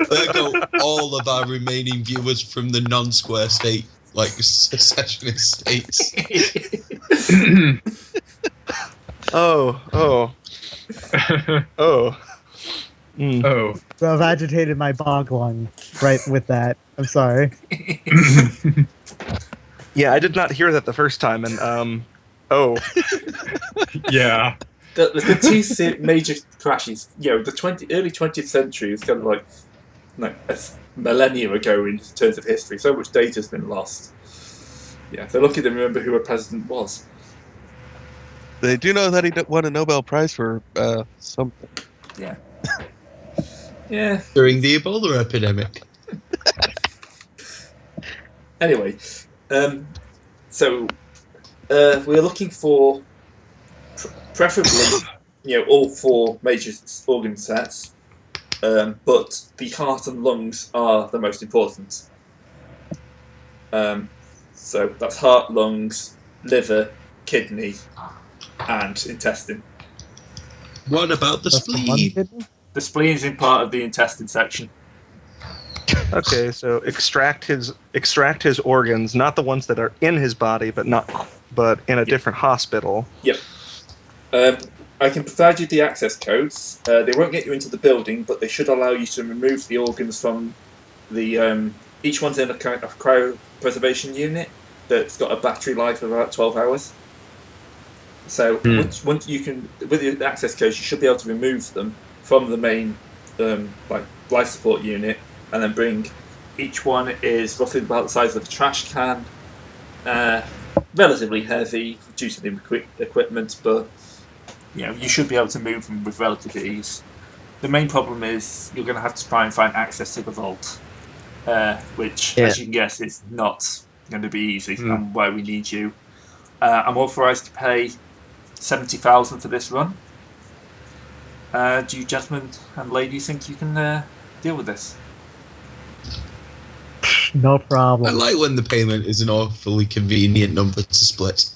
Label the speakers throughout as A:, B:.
A: There go all of our remaining viewers from the non-square state, like secessionist states.
B: Oh. Mm.
C: Oh.
D: So I've agitated my bog lung right with that. I'm sorry.
B: Yeah, I did not hear that the first time, and oh.
C: Yeah.
E: The two major crashes, the early 20th century is kind of like a millennium ago in terms of history. So much data's been lost. Yeah, they're lucky to remember who a president was.
F: They do know that he won a Nobel Prize for something.
E: Yeah. Yeah.
A: During the Ebola epidemic.
E: Anyway, so we're looking for preferably, all four major organ sets, but the heart and lungs are the most important. So that's heart, lungs, liver, kidney, and intestine.
A: What about the spleen?
E: The spleen is in part of the intestine section.
B: Okay, so extract his organs, not the ones that are in his body, but in a different hospital.
E: Yep. I can provide you the access codes. They won't get you into the building, but they should allow you to remove the organs from the. Each one's in a kind of cryopreservation unit that's got a battery life of about 12 hours. So once you can, with the access codes, you should be able to remove them from the main life support unit, and then bring. Each one is roughly about the size of a trash can. Relatively heavy due to the equipment, but you should be able to move them with relative ease. The main problem is you're going to have to try and find access to the vault, which, as you can guess, is not going to be easy, and why we need you. I'm authorised to pay 70,000 for this run. Do you gentlemen and ladies think you can deal with this?
D: No problem.
A: I like when the payment is an awfully convenient number to split.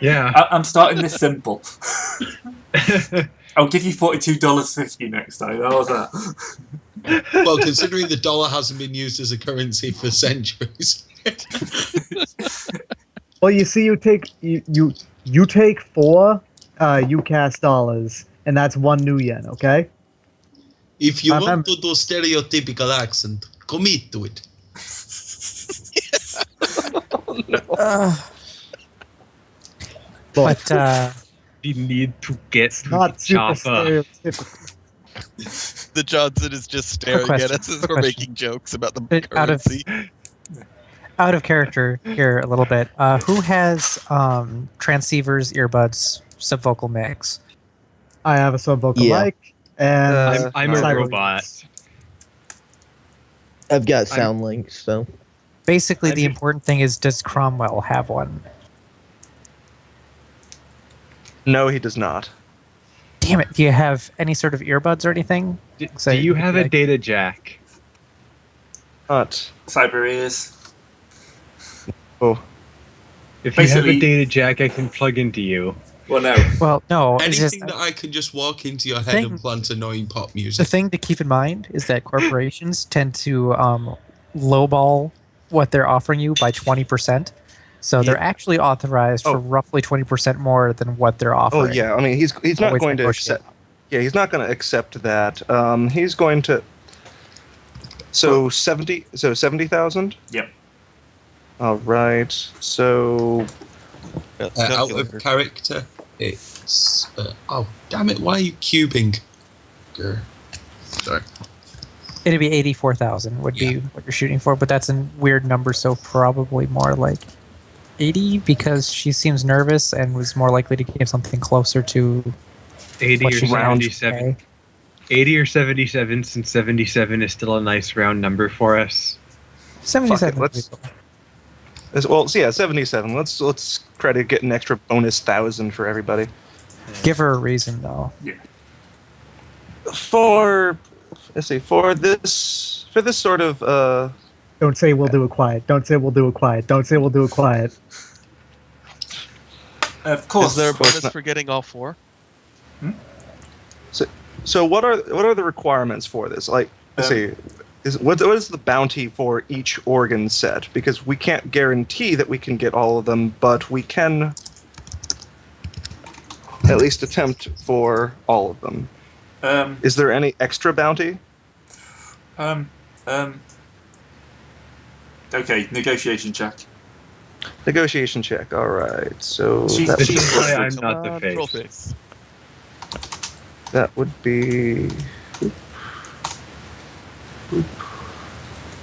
C: Yeah.
E: I'm starting this simple. I'll give you $42.50 next time. How was that?
A: Well, considering the dollar hasn't been used as a currency for centuries.
D: Well, you see, you take 4 UCAS dollars, and that's 1 new yen. Okay.
A: If you want to do stereotypical accent, commit to it.
D: But
C: we need to get to
D: not
C: the
D: super
C: chopper.
D: stereotypical.
F: The Johnson is just staring at us as we're making jokes about the currency.
G: Out of character here a little bit. Who has transceivers, earbuds, subvocal mix?
D: I have a subvocal mic, and
C: I'm a robot.
H: I've got sound links, so
G: Basically, the important thing is, does Cromwell have one?
B: No, he does not.
G: Damn it! Do you have any sort of earbuds or anything?
C: Do you have a data jack?
B: Not.
E: Cyber ears.
B: Oh.
C: If you have
E: Basically-
C: a data jack, I can plug into you.
E: Well, no.
G: Well, no. It's
A: Anything
G: just,
A: that I can just walk into your head
G: Thing-
A: and plant annoying pop
G: the
A: music.
G: thing to keep in mind is that corporations tend to lowball what they're offering you by 20%. So they're actually authorized for roughly 20% more than what they're offering.
B: Oh yeah, I mean he's not
G: Always
B: going to
G: negotiate.
B: accept. Yeah, he's not going to accept that. He's going to. So 70,000.
E: Yep.
B: All right. So
A: Out of character, it's... oh, damn it, why are you cubing? Grr. Sorry.
G: It'd be 84,000 would be what you're shooting for, but that's a weird number, so probably more like 80 because she seems nervous and was more likely to give something closer to
C: 80
G: what
C: or
G: she can actually
C: 77.
G: pay.
C: 80 or 77, since 77 is still a nice round number for us.
G: 77.
B: Fuck it, well, so yeah, 77. Let's try to get an extra bonus 1,000 for everybody.
G: Give her a reason, though.
E: Yeah.
B: For this sort of
D: Don't say we'll do it quiet. Don't say we'll do it quiet. Don't say we'll do it quiet.
E: Of course.
F: Is there a bonus for getting all 4?
B: So what are the requirements for this? Like Let's see. What is the bounty for each organ set? Because we can't guarantee that we can get all of them, but we can at least attempt for all of them. Is there any extra bounty?
E: Okay, negotiation check.
B: Negotiation check. All right. So
E: She's-
B: that,
C: This
E: she's-
C: is why I'm
F: Come
C: not the
F: on,
C: face.
F: troll face.
B: that would be.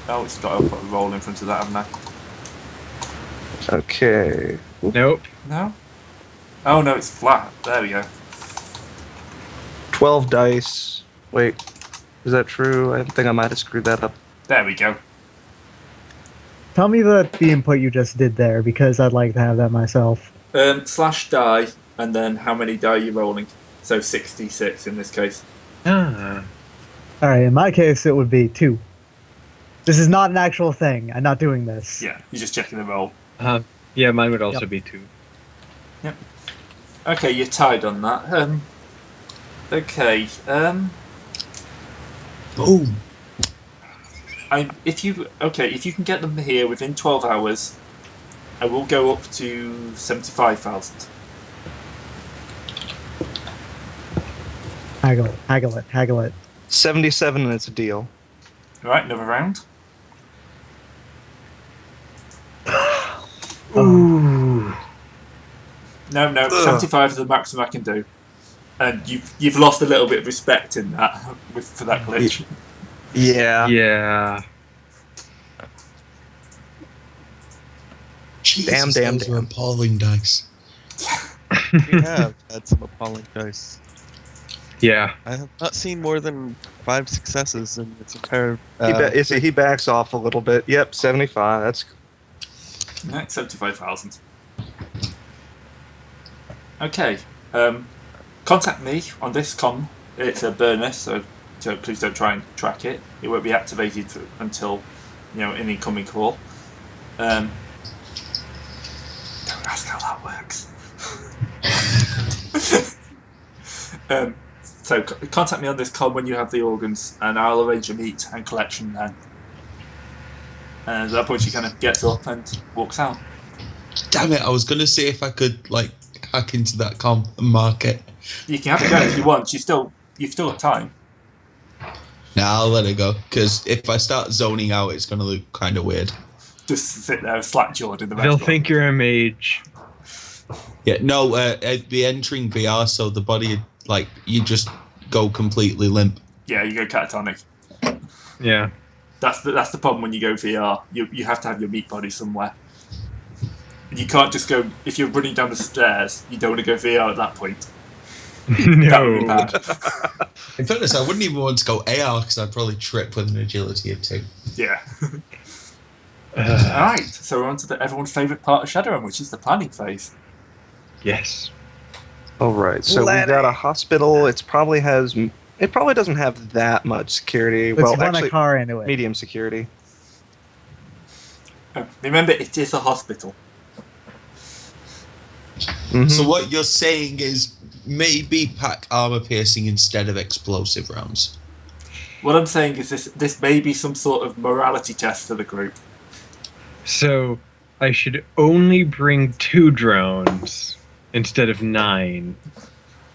E: Oh, it's got to put a roll in front of that, haven't I?
B: Okay.
C: Nope.
E: No? Oh, no, it's flat. There we go.
B: 12 dice. Wait. Is that true? I think I might have screwed that up.
E: There we go.
D: Tell me the input you just did there, because I'd like to have that myself.
E: Slash die, and then how many die are you rolling? So 66 in this case.
C: Ah.
D: Alright, in my case, it would be 2. This is not an actual thing. I'm not doing this.
E: Yeah, you're just checking the roll.
C: Yeah, mine would also be 2.
E: Okay, you're tied on that. Okay.
A: Boom.
E: If you can get them here within 12 hours, I will go up to 75,000.
D: Haggle it.
B: 77 and it's a deal.
E: All right, another round.
C: Ooh.
E: No, 75 is the maximum I can do. And you've lost a little bit of respect in that for that glitch.
B: Yeah.
C: Yeah.
A: Jesus,
B: Damn.
A: those are appalling dice.
F: We have had some appalling dice.
C: Yeah.
F: I have not seen more than 5 successes in its entire.
B: He backs off a little bit. Yep, 75. That's
E: Right, 75,000. Okay. Contact me on this comm. It's a burner, so please don't try and track it. It won't be activated until an incoming call. Don't ask how that works. So contact me on this comm when you have the organs, and I'll arrange a meet and collection then. And at that point, she kind of gets up and walks out.
A: Damn it! I was gonna see if I could hack into that comm and mark it.
E: You can have a go if you want. You've still got time.
A: Nah, I'll let it go. Because if I start zoning out, it's gonna look kind of weird.
E: Just sit there slack-jawed in the
C: They'll
E: restaurant.
C: think you're a mage.
A: Yeah, no. Be entering VR, so the body you just go completely limp.
E: Yeah, you go catatonic.
C: Yeah.
E: That's the problem when you go VR. You have to have your meat body somewhere. You can't just go. If you're running down the stairs, you don't want to go VR at that point. That would be
C: No.
E: bad.
A: In fairness, I wouldn't even want to go AR because I'd probably trip with an agility of 2.
E: Yeah. Alright, so we're on to everyone's favourite part of Shadowrun, which is the planning phase.
C: Yes.
B: all right. So we've got a hospital. It probably doesn't have that much security.
D: Let's
B: well,
D: run
B: actually,
D: a car into it.
B: medium security.
E: Remember, it is a hospital.
B: Mhm.
A: So what you're saying is maybe pack armor piercing instead of explosive rounds.
E: What I'm saying is this may be some sort of morality test for the group.
C: So I should only bring 2 drones instead of 9.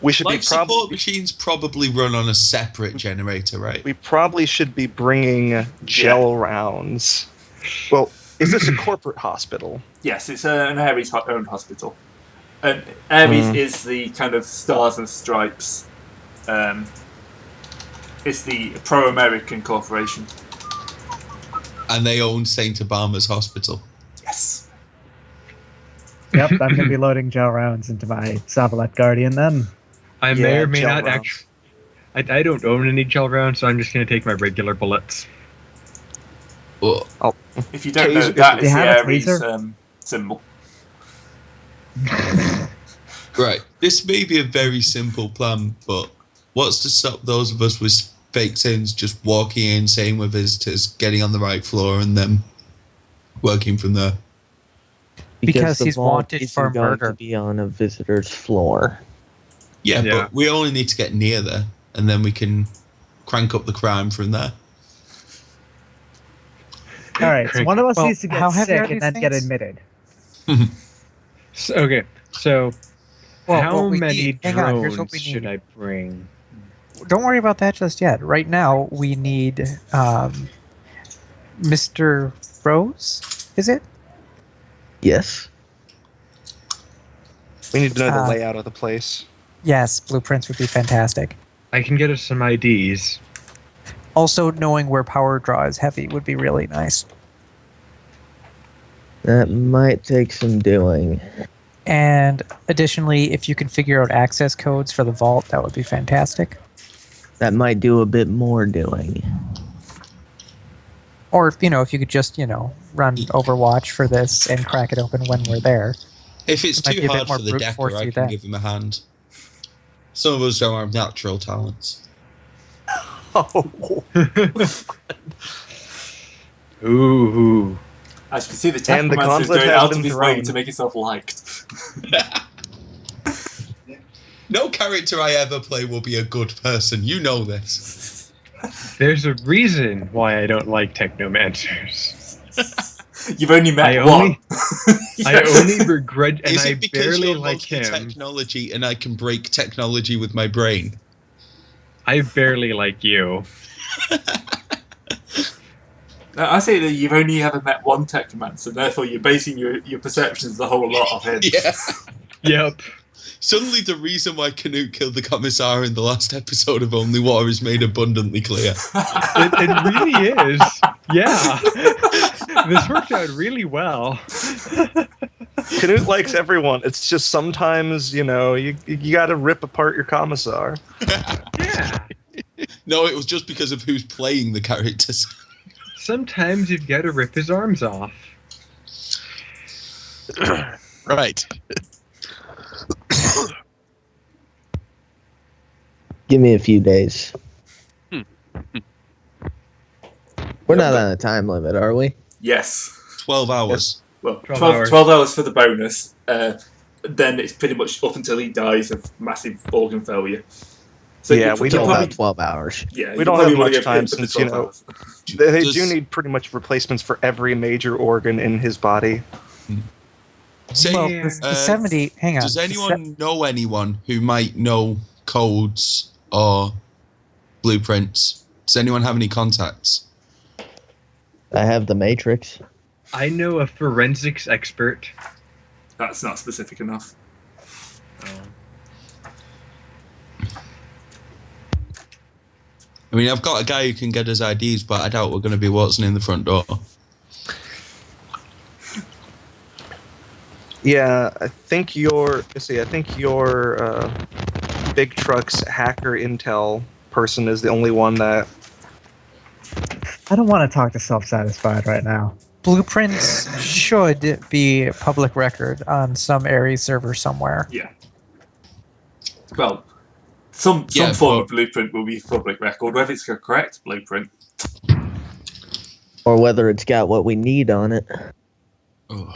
B: We should
A: Life
B: be
A: support machines probably run on a separate generator, right?
B: We probably should be bringing gel rounds. Well, is this a corporate hospital?
E: Yes, it's an Ares owned hospital. And Ares is the kind of stars and stripes. It's the pro-American corporation.
A: And they own St. Obama's hospital.
E: Yes.
D: Yep, I'm going to be loading gel rounds into my Savalette Guardian then.
C: I may or may
B: gel
C: not
B: rounds.
C: actually. I don't own any gel rounds, so I'm just going to take my regular bullets.
A: Oh,
E: If you don't know,
B: Taser-
E: that
D: They
E: is the
D: have a
E: Ares
D: taser?
E: symbol.
A: right. This may be a very simple plan, but what's to stop those of us with fake sins just walking in, saying we're visitors, getting on the right floor, and then working from there?
G: Because
H: the
G: he's
H: vault
G: wanted
H: isn't
G: for
H: going
G: murder.
H: to be on a visitor's floor.
A: Yeah,
C: Yeah.
A: but we only need to get near there, and then we can crank up the crime from there.
D: All right, so one of us
G: Well,
D: needs to get
G: how heavy
D: sick
G: are
D: and
G: these
D: then get
G: things?
D: admitted.
C: So
G: Well,
C: how
G: what we
C: many
G: need- hang on, here's what
C: drones
G: we
C: should
G: need.
C: I bring?
G: Don't worry about that just yet. Right now, we need Mr. Rose. Is it?
H: Yes.
B: We need to know the
G: Uh,
B: layout of the place.
G: Yes, blueprints would be fantastic.
C: I can get us some IDs.
G: Also, knowing where power draw is heavy would be really nice.
H: That might take some doing.
G: And additionally, if you can figure out access codes for the vault, that would be fantastic.
H: That might do a bit more doing.
G: Or, if you could just, run Overwatch for this and crack it open when we're there.
A: If it's
G: It might
A: too
G: be a bit
A: hard
G: more
A: for the
G: brute
A: decker,
G: force
A: I
G: you
A: can
G: then.
A: give him a hand. Some of us don't have natural talents.
B: Oh,
C: Ooh.
E: As you can see, the
B: And the
E: Technomancer is
B: gauntlet
E: going
B: has
E: out
B: been
E: of his way
B: thrown.
E: to make himself liked.
A: No character I ever play will be a good person. You know this.
C: There's a reason why I don't like technomancers.
E: You've only met
C: I
E: one.
C: only- I only regret, and
A: Is
C: I
A: it because
C: barely
A: you're
C: like
A: mostly
C: him.
A: technology and I can break technology with my brain?
C: I barely like you.
E: I say that you've only ever met one Technomancer, therefore you're basing your perceptions a whole lot of him.
A: Yeah.
C: Yep.
A: Suddenly the reason why Canute killed the Commissar in the last episode of Only War is made abundantly clear.
C: It really is. Yeah. This worked out really well.
B: Canute likes everyone. It's just sometimes, you got to rip apart your commissar.
C: Yeah.
A: No, it was just because of who's playing the characters.
C: Sometimes you've got to rip his arms off.
F: Right.
H: Give me a few days. We're not on a time limit, are we?
E: Yes.
A: 12 hours.
E: Well,
C: 12
E: 12
C: hours.
E: 12 hours for the bonus. Then it's pretty much up until he dies of massive organ failure. So
B: Yeah,
E: you-
B: we
E: you
B: don't
H: Still
E: probably,
H: about 12 hours.
E: yeah,
B: we
E: you
B: don't
E: probably
B: have
E: wanna
B: much
E: go
B: time
E: for the
B: since,
E: 12 hours.
B: They
A: Does-
B: do need pretty much replacements for every major organ in his body.
A: Say,
G: Well,
C: Yeah.
G: the 70... Hang on.
A: does
G: the
A: anyone know anyone who might know codes or blueprints? Does anyone have any contacts?
H: I have the Matrix.
C: I know a forensics expert.
E: That's not specific enough.
A: I mean, I've got a guy who can get his IDs, but I doubt we're going to be waltzing in the front door.
B: Yeah, I think your big trucks hacker intel person is the only one that.
D: I don't want to talk to self-satisfied right now.
G: Blueprints should be public record on some Ares server somewhere.
E: Yeah. Well, some
A: Yeah,
E: form
A: but-
E: of blueprint will be public record, whether it's a correct blueprint.
H: Or whether it's got what we need on it.
A: Oh.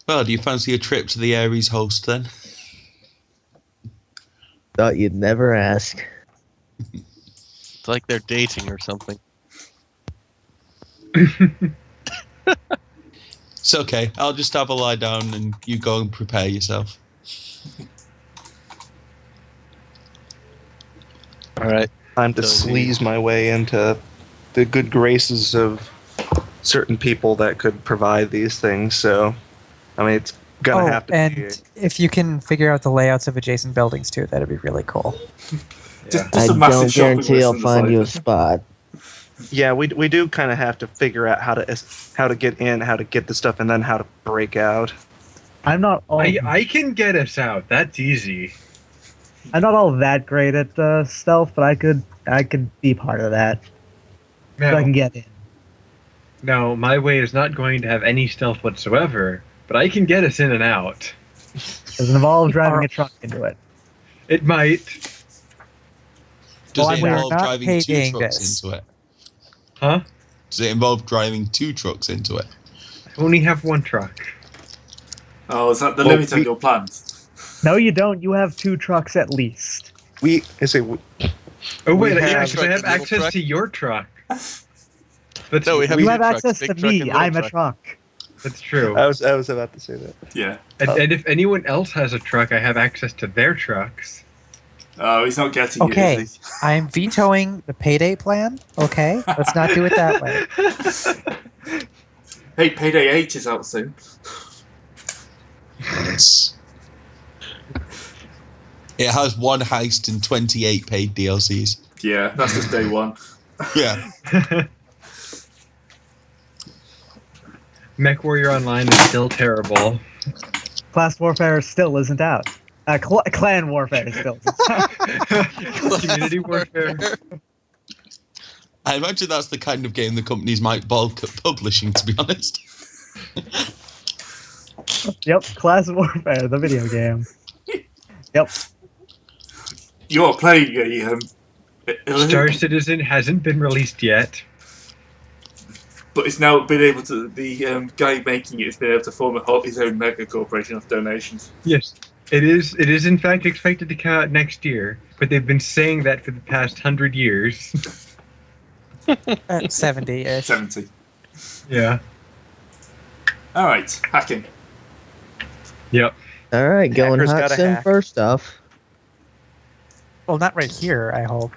A: Well, do you fancy a trip to the Ares host then?
H: Thought you'd never ask.
F: It's like they're dating or something.
A: It's okay. I'll just have a lie down and you go and prepare yourself.
F: All right.
B: Time to
F: So
B: sleaze my way into the good graces of certain people that could provide these things. So, I mean, it's gonna have to be.
G: and if you can figure out the layouts of adjacent buildings too, that'd be really cool.
E: Just
H: I
E: a massive
H: don't
E: shopping
H: guarantee
E: list
H: I'll
E: on the
H: find
E: side.
H: you a spot.
B: Yeah, we do kind of have to figure out how to get in, how to get the stuff, and then how to break out.
D: I'm not all
C: I can get us out. That's easy.
D: I'm not all that great at stealth, but I could be part of that. So I can get in.
C: No, my way is not going to have any stealth whatsoever, but I can get us in and out.
D: Does it involve driving a truck into it?
C: It might.
A: Does
D: Well,
A: it
D: we're
A: involve
G: not
A: driving two
G: paying
A: trucks
G: this.
A: into it?
C: Huh?
A: Does it involve driving two trucks into it?
C: I only have one truck.
E: Oh, is that the
B: Well,
E: limit on your plans?
D: No, you don't. You have 2 trucks at least.
B: I say,
C: Oh wait,
B: We
C: yeah,
B: have-
C: because I have
F: Truck, little
C: access
F: truck.
C: to your truck. But
F: No, we have
D: You
F: two
D: have
F: trucks,
D: access
F: big
D: to
F: truck and
D: me.
F: little
D: I'm a
F: truck.
D: truck.
C: that's true.
B: I was about to say that.
E: Yeah.
C: And if anyone else has a truck, I have access to their trucks.
E: Oh, he's not getting
G: Okay,
E: it, is
G: I am vetoing the payday plan. Okay, let's not do it that way.
E: he? Hey, Payday 8 is out soon.
A: It has one heist and 28 paid DLCs.
E: Yeah, that's just day one.
A: Yeah.
C: MechWarrior Online is still terrible.
D: Class Warfare still isn't out. Clan Warfare still isn't out.
C: Community Warfare.
A: I imagine that's the kind of game the companies might bulk at publishing, to be honest.
D: Yep, Class Warfare, the video game. Yep.
E: You're playing a
C: Star Citizen hasn't been released yet.
E: but it's now been able to. The guy making it has been able to form his own mega corporation of donations.
C: Yes, it is. It is in fact expected to come out next year, but they've been saying that for the past 100 years.
G: 70-ish.
E: 70.
C: Yeah.
E: All right, hacking.
C: Yep.
H: All right, going
B: Hacker's
H: hot
B: gotta
H: sim
B: hack.
H: first off.
G: Well, not right here, I hope.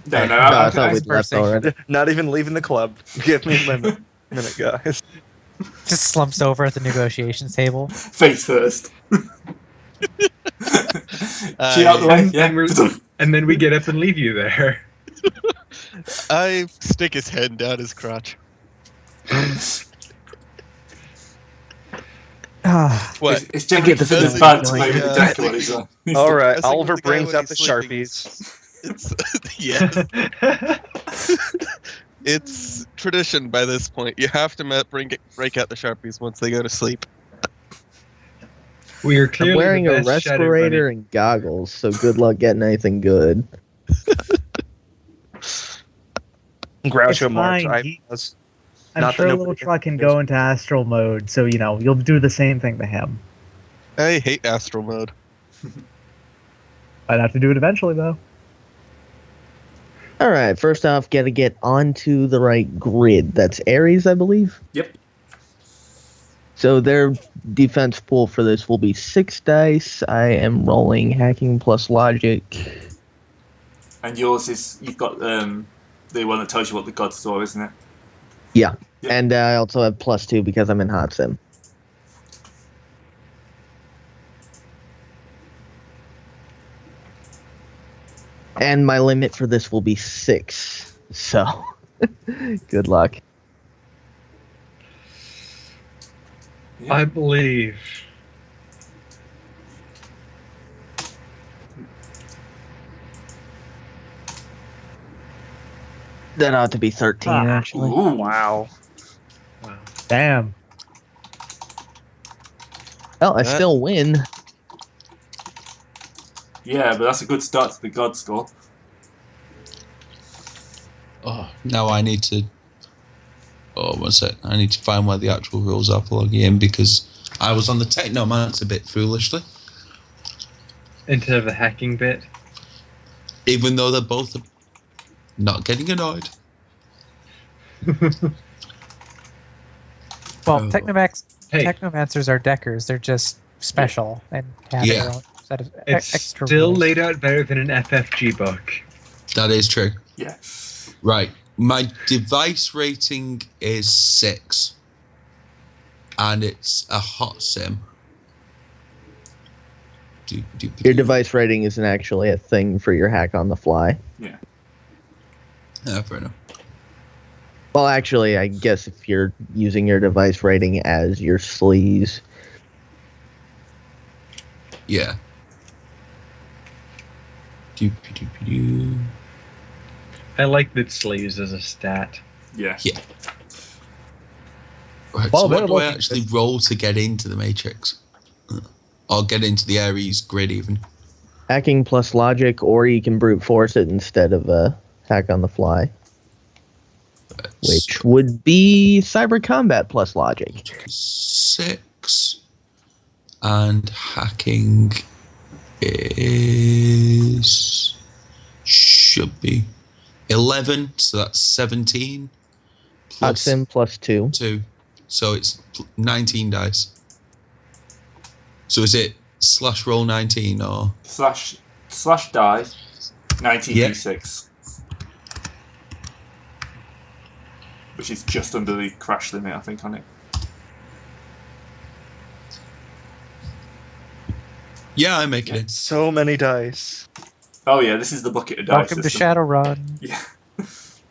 E: No,
H: Hey,
E: no,
H: I thought we'd left
G: bursting.
H: already.
B: Not even leaving the club. Give me a minute, guys.
G: Just slumps over at the negotiations table.
E: face first. She out the way. Yeah.
C: And then we get up and leave you there.
F: I stick his head down his crotch.
G: Ah,
F: What?
E: It's generally
H: the
E: considered
H: feeling
E: bad to
H: like,
E: play with the deck one as well.
B: All right,
F: Messing with
B: Oliver
F: the guy
B: brings
F: when
B: out
F: he's
B: the
F: sleeping
B: Sharpies.
F: It's it's tradition by this point. You have to break out the Sharpies once they go to sleep.
C: We are
H: I'm
C: clearly
H: wearing
C: the
H: a
C: best
H: respirator and goggles, so good luck getting anything good.
B: Groucho
D: It's
B: Marx.
D: fine. I'm
B: Not that
D: sure
B: nobody
D: Little Truck can go into astral mode, so you'll do the same thing to him.
F: I hate Astral Mode.
D: I'd have to do it eventually, though.
H: All right, first off, gotta get onto the right grid. That's Ares, I believe.
E: Yep.
H: So their defense pool for this will be 6 dice. I am rolling hacking plus logic.
E: And yours is you've got the one that tells you what the gods saw, isn't it?
H: Yeah.
E: Yep.
H: And I also have +2 because I'm in hot sim. And my limit for this will be 6. So, good luck.
E: Yeah.
C: I believe.
H: That ought to be 13, actually.
E: Ooh,
B: Wow.
C: Wow.
D: Damn.
H: Well, I still win.
E: Yeah, but that's a good start to the god score.
A: Oh, now I need to. Oh, one sec. I need to find where the actual rules are for logging in because I was on the Technomancer bit foolishly.
C: Instead of the hacking bit.
A: Even though they're both not getting annoyed.
G: well,
A: Oh.
C: Hey.
G: Technomancers are deckers. They're just special and have
A: Yeah.
G: their own set of
C: It's
G: extra
C: still
G: rules.
C: laid out better than an FFG book.
A: That is true.
E: Yeah.
A: Right. My device rating is 6. And it's a hot sim.
H: Your device rating isn't actually a thing for your hack on the fly.
E: Yeah.
A: Yeah, fair enough.
H: Well, actually, I guess if you're using your device rating as your sleaze.
A: Yeah. Doop-a-doop-a-doo.
C: I like that sleeves as a stat.
E: Yeah.
A: Yeah. Right,
D: Well,
A: so
D: they're
A: what do I
D: looking
A: actually
D: for-
A: roll to get into the Matrix? Or get into the Ares grid even?
H: Hacking plus logic, or you can brute force it instead of hack on the fly, which would be cyber combat plus logic.
A: 6. And hacking is... should be 11, so that's 17. plus
H: Oxen plus 2.
A: 2. So it's 19 dice. So is it slash roll 19 or
E: Slash die 19d6, which is just under the crash limit, I think, on it.
A: Yeah, I make it in.
B: So many dice.
E: Oh yeah, this is the bucket of dice.
G: Welcome to
E: system.
G: Shadowrun.
E: Yeah.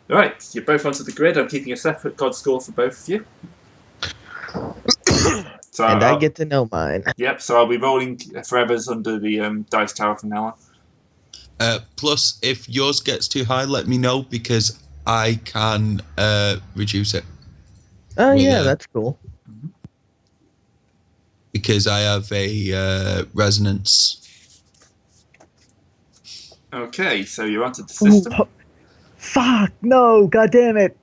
E: Right, you're both onto the grid. I'm keeping a separate God score for both of you. So
H: And I get to know mine.
E: Yep. So I'll be rolling forevers under the dice tower from now on.
A: Plus, if yours gets too high, let me know because I can reduce it.
H: Oh,
A: Well,
H: yeah, that's cool.
A: Because I have a resonance.
E: Okay, so you're onto the
D: Ooh,
E: system.
D: fuck, no, god damn it.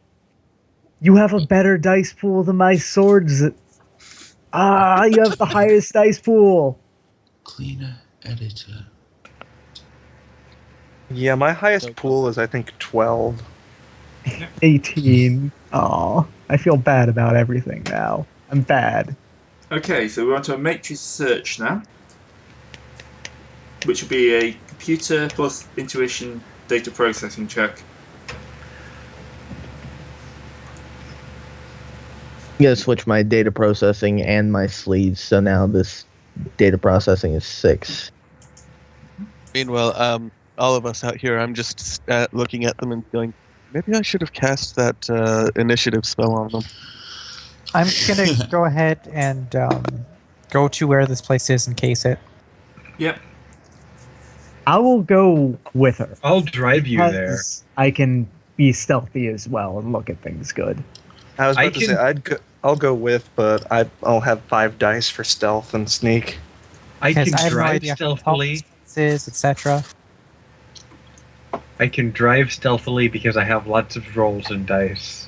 D: You have a better dice pool than my swords. Ah, you have the highest dice pool.
A: Cleaner editor.
B: Yeah, my highest pool is, I think, 12.
D: 18. Aw, I feel bad about everything now. I'm bad.
E: Okay, so we're onto a matrix search now, which will be a computer plus intuition data processing check.
H: I'm going to switch my data processing and my sleeves, so now this data processing is 6.
F: Meanwhile, all of us out here, I'm just looking at them and going, maybe I should have cast that initiative spell on them.
G: I'm gonna go ahead and go to where this place is and case it.
E: Yep.
D: I will go with her.
C: I'll drive you there.
D: because I can be stealthy as well and look at things good.
B: I was
C: I
B: about to say I'll go with, but I'll have 5 dice for stealth and sneak.
C: I
G: Because
C: can
G: I have no
C: drive
G: idea how
C: stealthily.
G: tall this is, etc.
C: I can drive stealthily because I have lots of rolls and dice.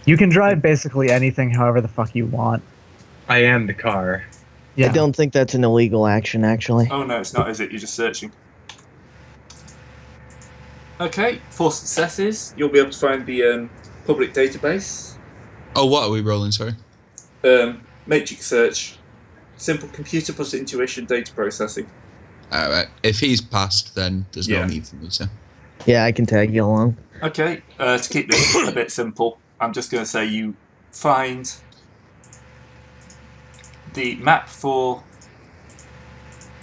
D: You can drive basically anything however the fuck you want.
C: I am the car.
D: Yeah.
H: I don't think that's an illegal action, actually.
E: Oh no, it's not, is it? You're just searching. Okay, 4 successes. You'll be able to find the public database.
A: Oh, what are we rolling? Sorry.
E: Matrix search. Simple computer plus intuition data processing.
A: All right. If he's passed, then there's
E: Yeah.
A: no need for me to.
H: Yeah, I can tag you along.
E: Okay, to keep this a bit simple, I'm just going to say you find the map for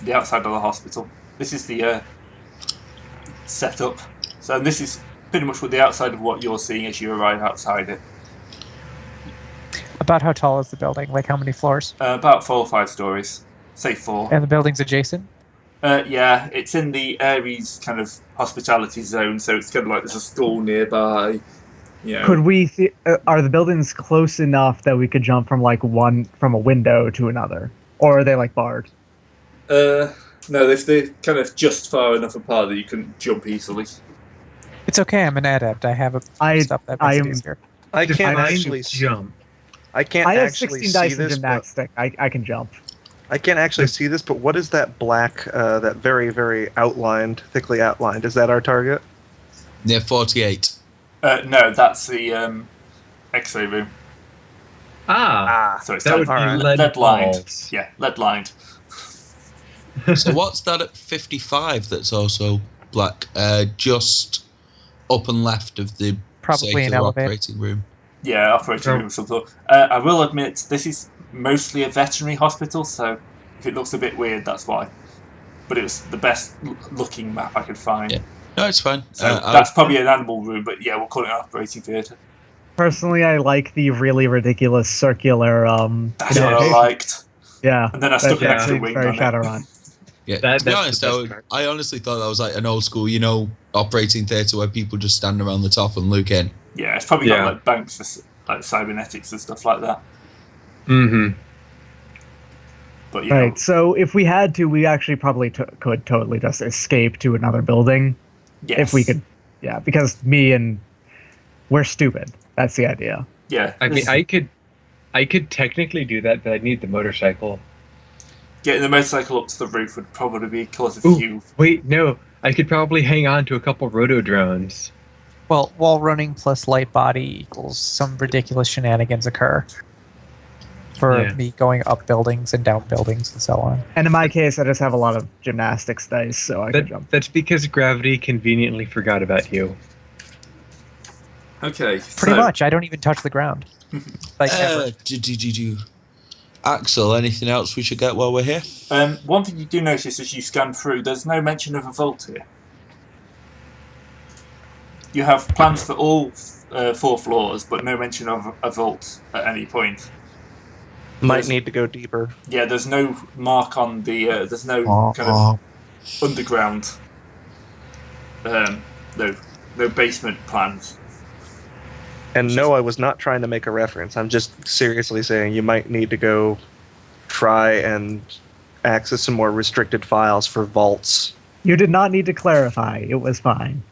E: the outside of the hospital. This is the setup. So this is pretty much what the outside of what you're seeing as you arrive outside it.
G: About how tall is the building? Like how many floors?
E: About 4 or 5 stories. Say 4.
G: And the building's adjacent?
E: Yeah, it's in the Ares kind of hospitality zone, so it's kind of like there's a school nearby. You know.
D: Could we? Are the buildings close enough that we could jump from from a window to another, or are they like barred?
E: No, they're kind of just far enough apart that you can jump easily.
G: It's okay, I'm an adept. I have stuff that makes it easier.
B: I can't
C: Define
B: actually
C: jump.
B: I can't
D: I have
B: actually
D: 16
B: see
D: dice in
B: this, but
D: gymnastic. I can jump.
B: I can't actually see this. But what is that black? That very, very outlined, thickly outlined. Is that our target?
A: Near 48.
E: No, that's the X-ray room.
C: Ah,
E: So it's
C: that would be lead
E: lined.
C: balls.
E: Yeah, lead lined.
A: So what's that at 55 that's also black? Just up and left of the
G: Probably an
A: circular
G: elevator.
A: operating room.
E: Yeah, operating room of some sort. I will admit, this is mostly a veterinary hospital, so if it looks a bit weird, that's why. But it was the best looking map I could find.
A: Yeah. No, it's fine.
E: So that's probably an animal room, but yeah, we'll call it an operating theatre.
D: Personally, I like the really ridiculous circular.
E: That's what I liked.
D: Yeah.
E: And then I stuck an
D: that's
E: extra wing
D: very
E: on it.
D: Shadowrun.
A: Yeah.
C: That-
A: to be
C: that's
A: honest,
C: the best part.
A: I honestly thought that was like an old school, operating theatre where people just stand around the top and look in.
E: Yeah, it's probably
C: Yeah.
E: got like banks for like cybernetics and stuff like that.
C: Mm-hmm.
E: But
D: Right. So if we had to, we actually probably could totally just escape to another building
E: yes.
D: if we could. Yeah, because we're stupid. That's the idea.
E: Yeah.
C: I mean, I could technically do that, but I need the motorcycle.
E: Getting the motorcycle up to the roof would probably be cause a
C: Ooh.
E: few.
C: Wait, no, I could probably hang on to a couple roto drones.
G: Well, wall running plus light body equals some ridiculous shenanigans occur. For
C: Yeah.
G: me going up buildings and down buildings and so on.
D: And in my case, I just have a lot of gymnastics dice, so I can jump.
C: That's because gravity conveniently forgot about you.
E: Okay.
G: Pretty much. I don't even touch the ground. Like ever.
A: Axel, anything else we should get while we're here?
E: One thing you do notice as you scan through, there's no mention of a vault here. You have plans for all 4 floors, but no mention of a vault at any point.
B: Might need to go deeper.
E: Yeah, there's no mark on the. There's no kind of underground. No basement plans.
B: And no, I was not trying to make a reference. I'm just seriously saying you might need to go try and access some more restricted files for vaults.
D: You did not need to clarify. It was fine.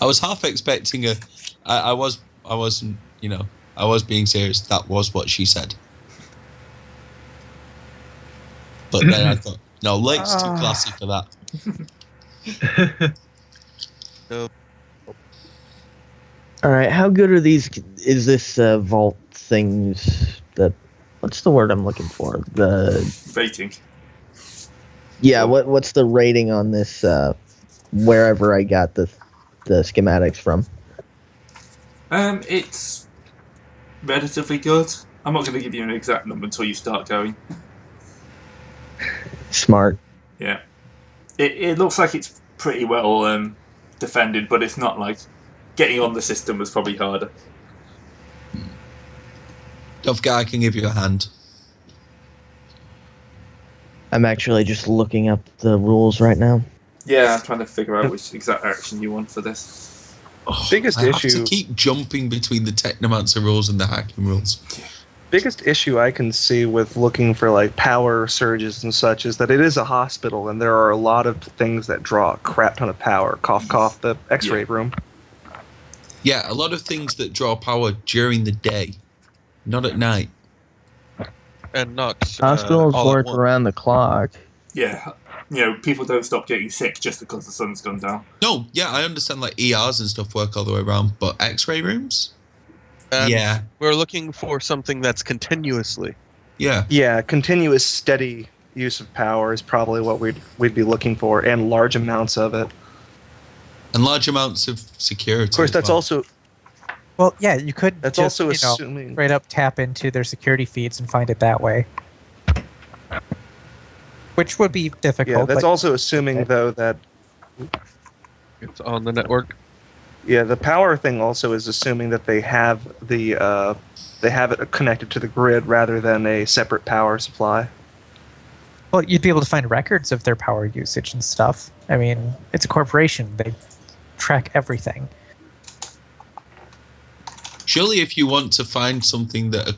A: I was half expecting I wasn't, I was being serious. That was what she said. But then I thought, no, Lake's too classy for that.
H: All right, how good are these? Is this vault things? What's the word I'm looking for?
E: Rating.
H: Yeah, what's the rating on this? Wherever I got the schematics from.
E: It's relatively good. I'm not going to give you an exact number until you start going.
H: Smart.
E: Yeah. It looks like it's pretty well defended, but it's not like getting on the system was probably harder.
A: Tough guy, I can give you a hand.
H: I'm actually just looking up the rules right now.
E: Yeah, I'm trying to figure out which exact action you want for this.
B: Biggest
A: I
B: issue.
A: have to keep jumping between the Technomancer rules and the hacking rules.
B: Biggest issue I can see with looking for like power surges and such is that it is a hospital and there are a lot of things that draw a crap ton of power. Cough, cough, the X-ray room.
A: Yeah, a lot of things that draw power during the day, not at night.
F: And not
H: Hospitals
F: all at
H: work
F: once.
H: around the clock.
E: Yeah, people don't stop getting sick just because the sun's gone down.
A: No, yeah, I understand like ERs and stuff work all the way around, but X-ray rooms?
F: And
A: Yeah.
F: we're looking for something that's continuously.
A: Yeah.
B: Yeah, continuous, steady use of power is probably what we'd be looking for, and large amounts of it.
A: And large amounts of security.
B: Of course,
A: as
B: that's
A: well.
B: also
G: Well, yeah, you could
B: that's
G: just,
B: also assuming.
G: straight up tap into their security feeds and find it that way. Which would be difficult.
B: Yeah, that's
G: but
B: also assuming though that
F: It's on the network.
B: the power thing also is assuming that they have it connected to the grid rather than a separate power supply.
G: Well, you'd be able to find records of their power usage and stuff. I mean, it's a corporation. They track everything.
A: Surely if you want to find something that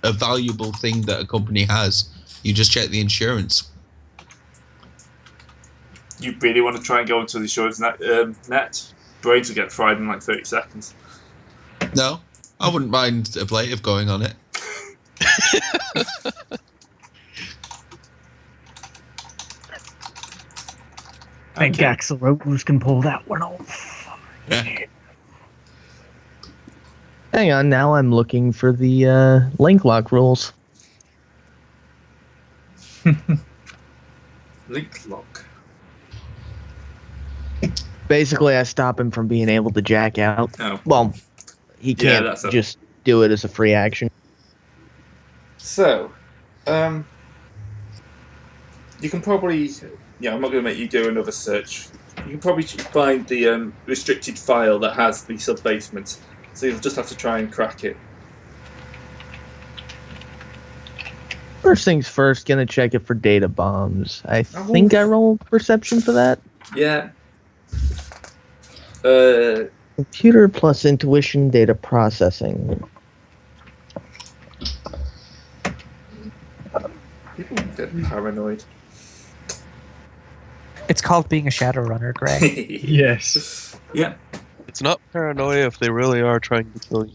A: a valuable thing that a company has, you just check the insurance.
E: You really want to try and go into the insurance net? Brains will get fried in like 30 seconds.
A: No, I wouldn't mind ablative going on it.
D: I think
E: Okay.
D: Axel Rose can pull that one off.
A: Yeah.
H: Hang on, now I'm looking for the link lock rules.
E: Link lock.
H: Basically, I stop him from being able to jack out.
E: Oh.
H: Well, he
E: Yeah,
H: can't
E: that's a-
H: just do it as a free action.
E: So, you can probably... Yeah, I'm not going to make you do another search. You can probably find the restricted file that has the sub-basement. So you'll just have to try and crack it.
H: First things first, gonna check it for data bombs. I think I rolled perception for that.
E: Yeah.
H: Computer plus intuition data processing.
E: People get paranoid.
G: It's called being a Shadowrunner, Greg.
C: Yes.
E: Yeah.
F: It's not paranoia if they really are trying to kill you.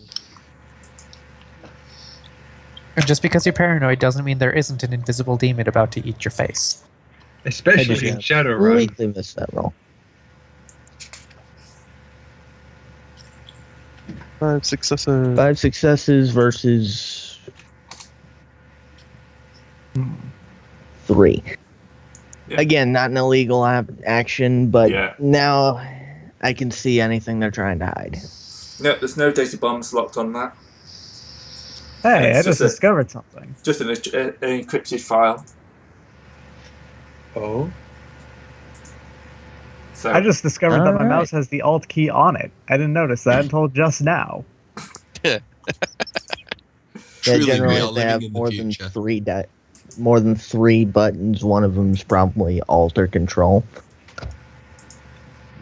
G: And just because you're paranoid doesn't mean there isn't an invisible demon about to eat your face.
C: Especially in Shadowrun.
H: Completely missed that roll.
F: 5 successes.
H: 5 successes versus 3.
E: Yeah.
H: Again, not an illegal action, but
E: Yeah.
H: now I can see anything they're trying to hide.
E: No, there's no data bombs locked on that.
D: Hey,
E: It's
D: I just discovered something.
E: Just an encrypted file.
C: Oh.
E: So
D: I just discovered that my
H: Alright.
D: mouse has the Alt key on it. I didn't notice that until just now.
H: Yeah,
A: Truly, we
H: generally
A: are
H: if they
A: living
H: have
A: in the
H: more than
A: future.
H: more than 3 buttons. One of them's probably Alt or Control.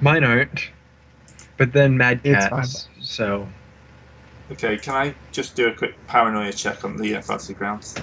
C: Mine aren't. But then Mad
D: It's
C: Cats. So
E: okay, can I just do a quick paranoia check on the fantasy grounds?